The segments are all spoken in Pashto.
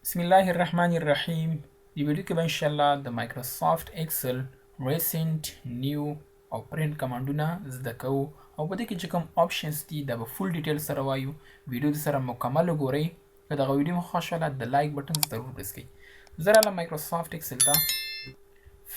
بسم الله الرحمن الرحیم. دی ویډیو کې به ان شاء الله د مایکروسافت ایکسل ریسنت نیو او پرینټ کمانډونه زده کوو او په دې کې چې کوم آپشنز دي دا به فول ډیټیل سره وایو. ویډیو د سره مکمل وګورئ. که دغه ویډیو مو خوښ شوله د لایک بټن ضرور پریس کړئ. زه راغلم مایکروسافت ایکسل ته،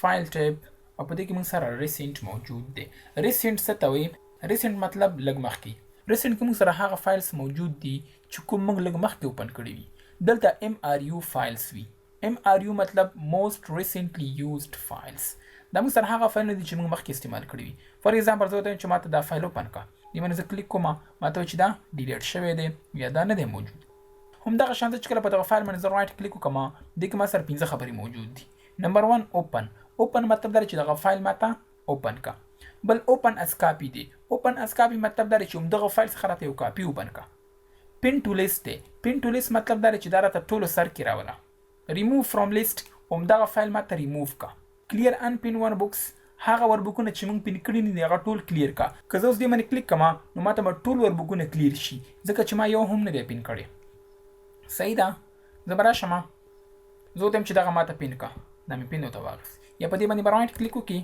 فایل ټیب، او په دې کې موږ سره ریسنت موجود دی. ریسنت څه ته وایي؟ ریسنت مطلب لږ مخکې. ریسنت کې موږ سره هغه فایلز موجود دي چې کوم موږ لږ مخکې اوپن کړي وي. دلته MRU فایلز وي. MRU مطلب most recently used files. دا موږ سره هغه فایلونه دي چې موږ مخکې استعمال کړي وي. فار ایگزامپل زه ورته وایم چې ماته دا فایل اوپن کړه، دې باندې زه کلیک کوم، ماته وایي چې دا ډیلیټ شوی دی یا دا نه دی موجود. همدغه شان چې کله په دغه فایل باندې زه رایټ کلیک وکړم، دې کې ما سره 15 خبرې موجود دي. نمبر 1 اوپن مطلب دا چې دغه فایل ماته اوپن کړه. بل اوپن از کاپی دی. اوپن از کاپی مطلب دا چې همدغه فایل څخه راته یو کاپی اوپن کړه. پین ټو لیست دی. پین ټو لیست مطلب دا چې دا راته ټولو سر کې راوله. ریموو فرام لیست، همدغه فایل ماته ریموو کا. کلیر ان پین ون بوکس، هغه وربکونه چې موږ پین کړي نه دي هغه ټول کلیر کا. که زه اوس دې باندې کلیک کړم نو ماته به ټول وربکونه کلیر شي ځکه چې ما یو هم نه دی پین کړی. صحیح ده. زه به راشم، زه وته چې دغه ماته پین کا، دا مې پین ورته واخیست. یا په دې باندې به رایټ کلیک وکړي،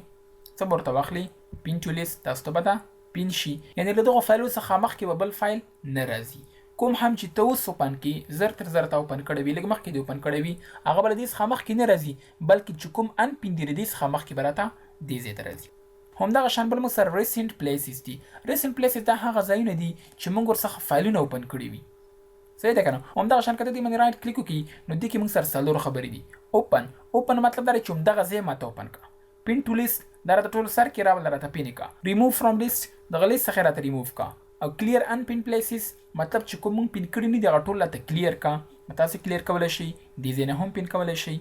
څه به ورته واخلي پین ټو لیست، تاسو ته به دا پین شي. یعنې له دغه فایلو څخه مخکې به بل فایل نه راځي. کوم هم چې ته اوس اوپن کړي، زر تر زر ته اوپن کړی وي، لږ مخکې دې اوپن کړی وي، هغه به له دې څخه مخکې نه راځي، بلکې چې کوم ان پین دی له دې څخه مخکې به راته دې ځای ته راځي. همدغه شان بل موږ سره ریسنت پلیسز دي. ریسنت پلیسز دا هغه ځایونه دي چې موږ ورڅخه فایلونه اوپن کړي وي. صحیح ده که نه؟ همدغه شان که ته دې باندې رایټ کلیک وکړي نو دې کې موږ سره څلور خبرې دي. اوپن مطلب دا چې همدغه ځای ماته اوپن کړه. پین ټو لیست دا راته ټول سر کې راوله، راته پین کړه. ریموو فرام لیست، دغه لیست څخه راته ریموو کړه. او کلیر ان پین پلیسز مطلب چې کوم موږ پین کړي نه دي هغه ټول راته کلیر کا. تاسو کلیر کولی شئ، دې ځای نه هم پین کولی شئ،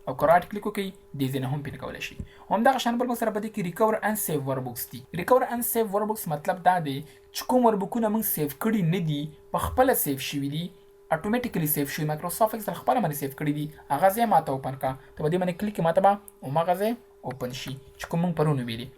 او که رایټ کلیک وکړئ دې ځای نه هم پین کولی شئ. همدغه شان بل موږ سره په دې کې ریکور ان سیو وربکس دي. ریکور ان سیو وربکس مطلب دا دی چې کوم وربکونه موږ سیو کړي نه دي په خپله سیو شوي دي، اتوماتیکلی سیو شوي، مایکروسافت ایکسل خپله باندې سیو کړي دي، هغه ځای ماته اوپن کا. ته به دې باندې کلیک کړې، ماته به هماغه ځای اوپن شي چې کوم موږ پرون ویلي.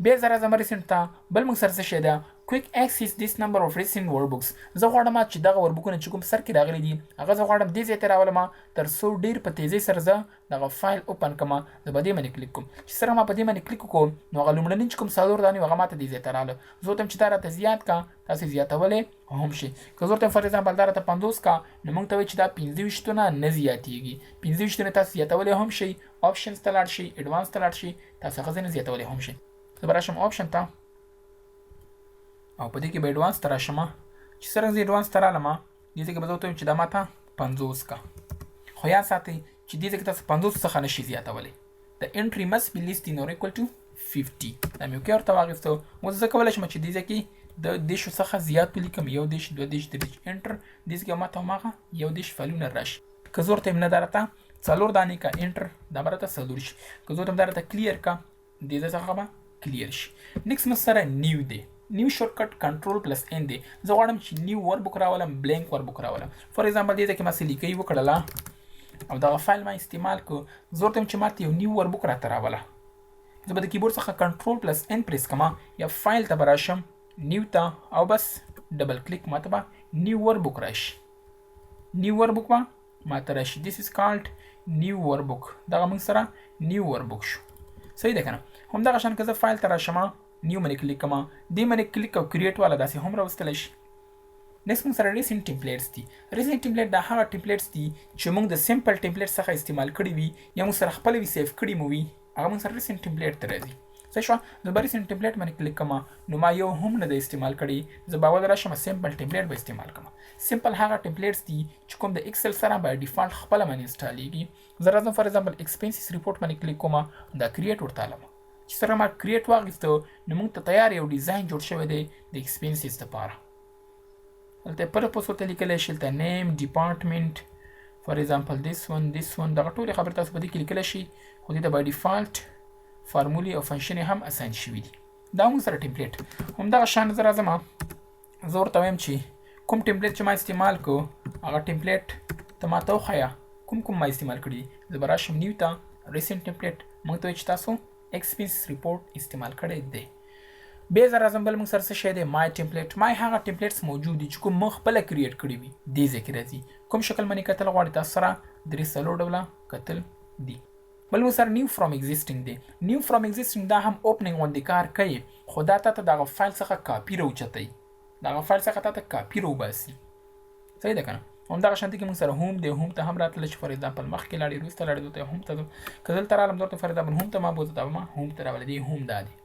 بیا زه راځم ریسنټ ته. بل موږ سره څه شی ده؟ کویک اکسس دیس نمبر اف ریسنټ وربکس. زه غواړم چې دغه وربکونه چې کوم سر کې راغلي دي هغه زه غواړم دې ځای ته راولم تر څو ډېر په تیزۍ سره زه دغه فایل اوپن کړم. زه به دې باندې کلیک کوم. چې سره ما په دې باندې کلیک وکړم نو هغه لومړني چې کوم څلور دانې هغه ماته دې ځای ته راغله. زه ورته چې دا راته زیات کا، تاسې زیاتولی هم شي. که زه ورته فار ایگزامپل دا راته 50 کا نو موږ ته وایي چې دا 25 نه زیاتېږي. 25 تاسو زیاتولی هم شئ، آپشنز ته لاړ شئ، ایډوانس ته لاړ شئ، تاسو هغه ځای نه زیاتولی هم شئ. زه به راشم آپشن ته او په دې کې به ایډوانس ته راشم. چې څرنګه زه ایډوانس ته رالم دې ځای کې به زه ورته وایم چې دا ماته 50 کا. خو یاد ساتئ چې دې ځای کې تاسو 50 څخه نشئ زیاتولی. د انټري مست بي لیست ان اور ایکول ټو 50. دا مې اوکې ورته واخیستو. اوس زه کولی شم چې دې ځای کې د دیشو څخه زیات ولیکم، 1 دیش 2 دیش 3 دیش انټر. دې ځای کې ماته هماغه 1 دیش فایلونه راشي. که زه ورته یم نه دا راته 4 دانې کا انټر، دا به راته 4 شي. که زه ورته یم دا راته کلیر کا، دې ځای څخه به کلیر شي. نیکسټ موږ سره نیو دی. نیو شورټکټ کنټرول پلس ان دی. زه غواړم چې نیو وربک راولم، بلینک وربک راولم. فار ایگزامپل دې ځای کې ما څه لیکۍ وکړله او دغه فایل ما استعمال کړو. زه ورته یم چې ماته یو نیو وربک راته راوله. زه به د کیبورډ څخه کنټرول پلس ان پریس کړم، یا فایل ته به راشم، نیو ته، او بس ډبل کلیک، ماته به نیو وربک راشي. نیو وربک به ماته راشي. دیس از کالډ نیو وربک. دغه موږ سره نیو وربک شو. صحیح ده که نه؟ همدغه شان که زه فایل ته راشم، نیو باندې کلیک کوم، دې باندې کلیک او کریټ والا داسې هم راوستلی شي. نیکسټ موږ سره ریسنټ ټمپلیټس دي. ریسنټ ټمپلیټ دا هغه ټمپلیټس دي چې موږ د سمپل ټمپلیټ څخه استعمال کړي وي یا موږ سره خپله وي سیف کړي مو وي، هغه موږ سره ریسنټ ټمپلیټ ته راځي. صحیح شوه؟ زه به ریسنټ ټمپلیټ باندې کلیک کوم نو ما یو هم نه دی استعمال کړی. زه به اول راشم سمپل ټمپلیټ به استعمال کوم. سمپل هغه ټمپلیټس دي چې کوم د ایکسل سره بای ډیفالت خپله باندې انسټالیږي. زه راځم فار ایگزامپل ایکسپنسز ریپورټ باندې کلیک کوم، دا کریټ ورته علم. چې سره ما کریټ واخیستو نو موږ ته تیار یو ډیزاین جوړ شوی دی د ایکسپنسز دپاره. هلته پرپوس ورته لیکلی شي، هلته نیم، ډیپارټمنټ، فار ایگزامپل دیس ون، دغه ټولې خبرې تاسو په دې کې لیکلی شي، خو دې ته بای ډیفالت فارمولې او فنکشنې هم اساین شوي دي. دا موږ سره ټمپلیټ. همدغه شان زه راځم، زه ورته وایم چې کوم ټمپلیټ چې ما استعمال کړو هغه ټمپلیټ ته ماته وښایه کوم ما استعمال کړي دي. زه به راشم نیو ته، ریسنټ ټمپلیټ، موږ ته وایي چې تاسو ایکسپنس ریپورټ استعمال کړی دی. به زر اعظم بل موږ سره څه شی دی مای ټمپلیټ مای هغه ټمپلیټس موجود دي چې کوم موږ خپل کریټ کړی وي دې ځای کې راځي کوم شکل باندې کتل غواړي تاسو سره درې څلور ډوله کتل دي بل موږ سره نیو فرام ایگزیسټینګ دی نیو فرام ایگزیسټینګ دا هم اوپننګ غوندې کار کوي خو دا ته دغه فایل څخه کاپي راوچتئ دغه فایل څخه ته کاپي راوباسي صحیح ده کنه همدغه شانتي کې موږ سره هوم دی هوم ته هم راتلی چې فار ایگزامپل مخکې لاړې وروسته لاړې دلته هوم ته که دلته رالم دلته فار ایگزامپل هوم ته ما بوځه ته ما هوم ته راولې دی هوم دا دی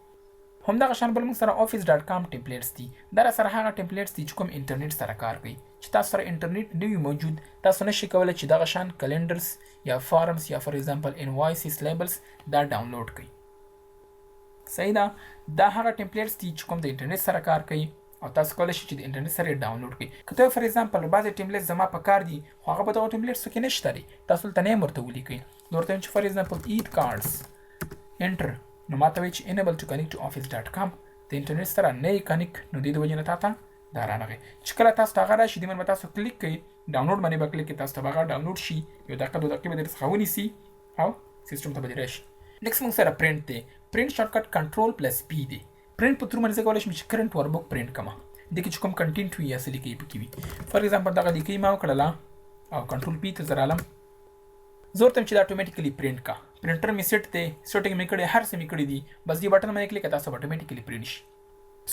همدغه شان بل موږ سره office.com ټمپلیټس دي دا سره هغه ټمپلیټس دي چې کوم انټرنیټ سره کار کوي چې تاسو سره انټرنیټ نه وي موجود تاسو نشئ کولی چې دغه شان کلندرز یا فارمز یا فار ایگزامپل انوایسز لیبلز دا ډاونلوډ کړئ صحیح ده دا هغه ټمپلیټس دي چې کوم د انټرنیټ سره کار کوي او تاسو کولی شئ چې د انټرنیټ سره ډاونلوډ کړئ که ته فار ایگزامپل بعضې ټمپلیټس زما په کار دي خو هغه په دغو ټمپلیټسو کې نشته دی تاسو دلته نیم ورته ولیکئ نو ورته چې فار ایگزامپل ایټ کارډز انټر نو ماته وایي چې enable to connect to office.com د انټرنیټ سره نه یې کنیکټ نو دې د وجې نه تاته دا رانغی چې کله تاسو ته هغه راشي دې باندې به تاسو کلیک کوئ ډاونلوډ باندې به کلیک کوئ تاسو ته به هغه ډاونلوډ شي یو دقیقه دوه دقیقې به دې څخه ونیسي او سیسټم ته به دې راشي نیکسټ موږ سره پرنټ دی پرنټ شارټکټ کنټرول پلس پی دی پرنټ په ترو باندې زه کولی شم چې کرنټ ورکبوک پرنټ کړم دې کې چې کوم کنټینټ وي یا څه لیکئ پکې وي فار ایگزامپل دغه لیکئ ما وکړله او کنټرول پی ته زه رالم زه ورته چې دا اتوماتیکلی پرنټ کا پرنټر مې سیټ دی سیټینګ مې کړی هر څه مې کړي دي بس دې بټن باندې کلیک تاسو اتوماتیکلی پرنټ شي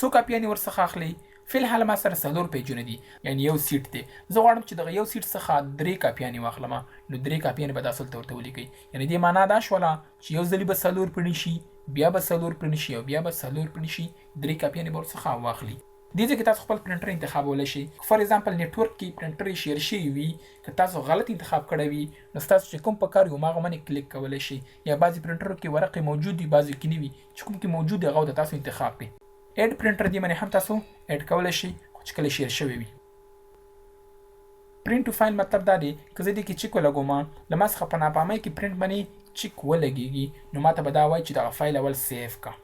څو کاپیانې ورڅخه اخلئ فی الحال ما سره څلور پیجونه دي یعنی یو سیټ دی زه غواړم چې دغه یو سیټ څخه درې کاپیانې واخلم نو درې کاپیانې به تاسو ورته ولیکئ یعنی دې معنا دا شوله چې یو ځلې به څلور پرنټ شي بیا به څلور پرنټ شي او بیا به څلور پرنټ شي درې کاپیانې به ورڅخه واخلي دې ځای کې تاسو خپل پرنټر انتخابولی شئ فار ایگزامپل نیټورک کې پرنټر یې شیر شوي وي که تاسو غلط انتخاب کړی وي نو ستاسو چې کوم په کار وي هماغه باندې کلیک کولی شئ یا بعضې پرنټرو کې ورقې موجود وي بعضې کې نه وي چې کوم کې موجود دی هغه ورته تاسو انتخاب کړئ ایډ پرنټر دې باندې هم تاسو ایډ کولی شئ خو چې کله شیر شوی وي پرنټ ټو فایل مطلب دا دی که زه دې کې چیک ولګوم له ما څخه په ناپامۍ کې پرنټ باندې چیک ولګېږي نو ما ته به دا وایي چې دغه فایل اول سیف کا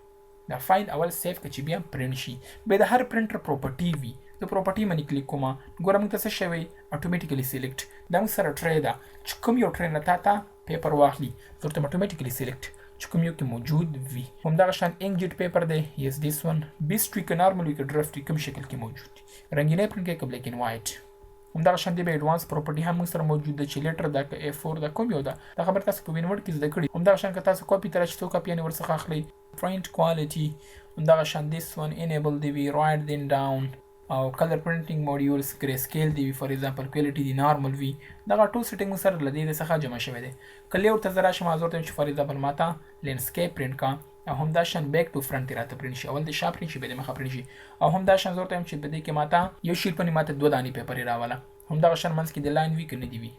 دا فایل اول سیف که چې بیا پرنټ شي بیا د هر پرنټر پروپرټي وي د پروپرټي باندې کلیک کوم ګوره موږ ته څه شوی اتوماتیکلی سلیکټ دا موږ سره ټری ده چې کوم یو ټری نه تا ته پیپر واخلي زه ورته اتوماتیکلی سلیکټ چې کوم یو کې موجود وي همدغه شان انکجیټ پیپر دی یس دیس ون بیسټ وي که نارمل وي که ډرفټ وي کوم شکل کې موجود دي رنګینی پرنټ کوي که بلیک اینډ وایټ همدغه شان دی به ایډوانس پروپرټي هم موږ سره موجود ده چې لیټر ده که A4 ده کوم یو ده دا خبر تاسو په وینورډ کې زده کړي همدغه شان که تاسو کاپي ته راشئ څو کاپیانې ورڅخه اخلئ print quality همدغه شان this one enable دی وي write them down او color printing modules grayscale دی وي for example quality دی normal وي دغه ټول سیټینګ سره له دې څخه جمع شوی دی که لیاوټ ته زه راشم حاضر ته چې for example ماته landscape print کا او همدا شان بیک ټو فرنٹ راته پرنټ شي اول د شا پرنټ شي به د مخه پرنټ شي او همدا شان زه ورته وایم چې په دې کې ماته یو شیټ باندې ماته دوه دانې پیپر راواله همدغه شان منځ کې د لاین وي که نه دي وي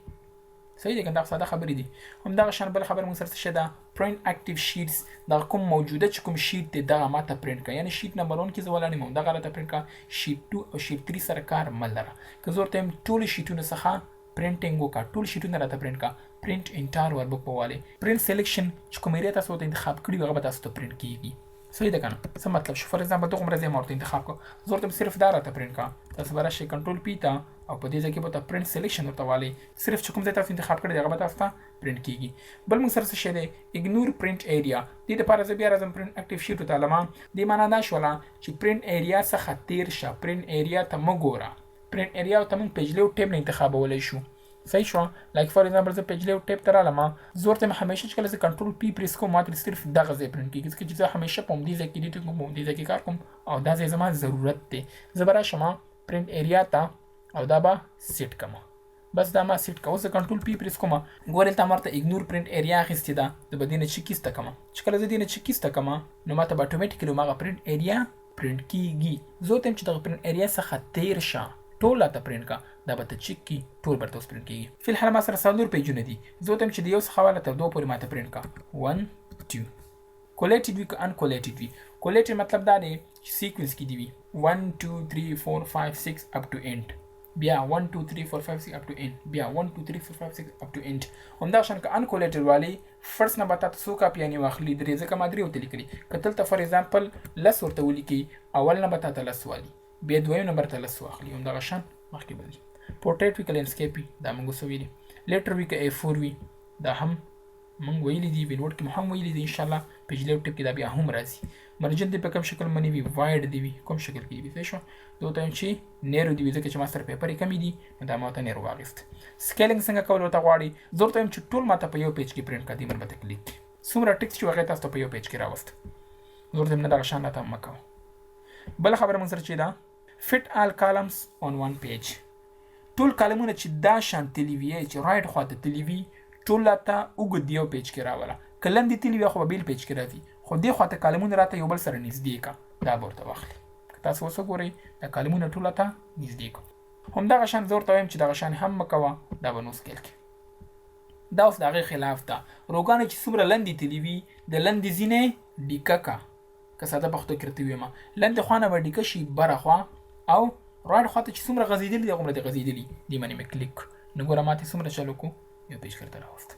صحیح دی که دا ساده خبرې دي همدغه شان بل خبره موږ سره څه شی ده پرنټ اکټیو شیټس دغه کوم موجوده چې کوم شیټ دی دغه ماته پرنټ کړه یعنې شیټ نمبر 1 کې زه ولاړ یم همدغه راته پرنټ کړه شیټ 2 او شیټ 3 سره کار مه لره که زه ورته وایم ټولو شیټونو څخه پرنټینګ وکړه ټول شیټونه راته پرنټ کړه پرنټ انټایر ورکبوک په والې پرنټ سلیکشن چې کوم ایریا تاسو ورته انتخاب کړي وي هغه به تاسو ته پرنټ کېږي صحیح ده که نه څه مطلب شو فار ایگزامپل دغه مرض یې ما ورته انتخاب کړه زه ورته صرف دا راته پرنټ کړه تاسو به راشئ کنټرول پی ته او په دې ځای کې به ته پرنټ سلیکشن ورته والئ صرف چې کوم ځای تاسو انتخاب کړی دی هغه به تاسو ته پرنټ کېږي بل موږ سره څه شی دی اګنور پرنټ ایریا دې دپاره زه بیا راځم پرنټ اکټیو شیټ ته لمه دې معنا دا شوله چې پرنټ ایریا څخه تیر شه پرنټ ایریا ته مه ګوره پرنټ ایریا ته موږ پیج لیوټ ټیب نه انتخابولی شو صحیح شو لایک فار ایگزامپل زه پیج لیوټ ټیب ته رالم زه ورته همیشه چې کله زه کنټرول پی پریس کوم ما ترې صرف دغه ځای پرنټ کېږي ځکه چې زه همیشه په همدې ځای کې ایډیټ کوم په همدې ځای کې کار کوم او دا ځای زما ضرورت دی زه به راشم پرنټ ایریا ته او دا به سیټ کړم بس دا ما سیټ کړه اوس زه کنټرول پی پریس کوم ګورې دلته ما ورته اګنور پرنټ ایریا اخیستې ده زه به دې نه چیک ایسته کړم چې کله زه دې نه چیک ایسته کړم نو ما ته به اتوماتیکلی هماغه پرنټ ایریا پرنټ کېږي زه ورته یم چې دغه پرنټ ایریا څخه تیر شه ټول راته پرنټ کا دا به ته چیک کړي ټول به ته اوس پرنټ کېږي فی الحال ما سره څلور پیجونه دي زه ورته یم چې د یو څخه واله تر دوه پورې ماته پرنټ کا 1 2 کولیټډ وي که انکولیټډ وي کولیټډ مطلب دا دی چې سیکوینس کې دی وي 1 2 3 4 5 6 اپ ټو اینډ بیا 1 2 3 4 5 6 اپ ټو اینډ بیا 1 2 3 4 5 6 اپ ټو اینډ همدا شان که انکولیټډ والی فرست نه به تاسو څو کاپیانې واخلي درې ځکه ما درې ورته لیکلي که دلته فار ایگزامپل لس ورته ولیکي اول نه به تاته لس والي بیا دویم نمبر ته لس واخلي همدغه شان مخکې به ځي پورټریټ وي که لینډسکیپ وي دا موږ اوس ویلي لیټر وي که A4 وي دا هم مونږ ویلي دي وینوټ کې هم ویلي دي ان شاء الله پیج لیاوټ ټیپ کې دا بیا هم راځي. مرجن دې په کوم شکل باندې وي وایډ دی وي کوم شکل کې وي څه شو دوی ته چې نیرو دی ځکه چې ما سره پیپر کمی دي دا ما ته نیرو واغست. سکیلینګ څنګه کول وته غواړي زه ته چې ټول ماته په یو پیج کې پرینټ کړي من به کلیک څومره ټیکس چې هغه تاسو په یو پیج کې راوست زه ته نه دا شان راته مکو. بل خبره مون سره چې دا fit all columns on one page ټول کالمونه چې دا شان تلیوی چې رائټ خواته تلیوی ټول ته وګد یو پیج کې راولا کلم دي تلیوی خو بیل پیج کې راځي خو دې خواته کالمونه راته یو بل سره نږدې کا دا ورته واخلي تاسو اوس وګورئ دا کالمونه ټول ته نږدې کو هم دا شان زور ته ویم چې دا شان هم مکوا دا بنو سکیل کې دا اوس دغه خلاف ده روغانه چې څومره لندې تلیوی د لندې زینې ډیکا که ساده پښتو کې ویم لندې خوانه به ډیکا شي برخوا او رائټ خواته چې څومره غزیدلی دی هغومره د غزیدلی دی باندې مې کلیک نو ګوره ماته څومره چلو کو یو پیج کرته راوست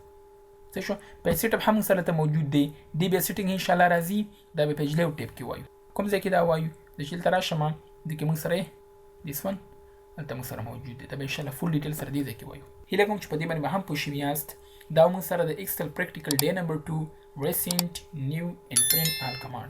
څه شو پیج سیټ اپ هم سره ته موجود دی دی بیا سیټینګ ان شاء الله راځي دا به پیج لیاوټ ټیپ کې وایو کوم ځای کې دا وایو د شیل تر شمه د کې موږ سره دیس ون انت موږ سره موجود دی دا به ان شاء الله فول ډیټیل سره دی ځای کې وایو هیله کوم چې په دې باندې به هم پوه شوي یاست دا موږ سره د ایکسل پریکټیکل ډے نمبر 2 recent new and print all commands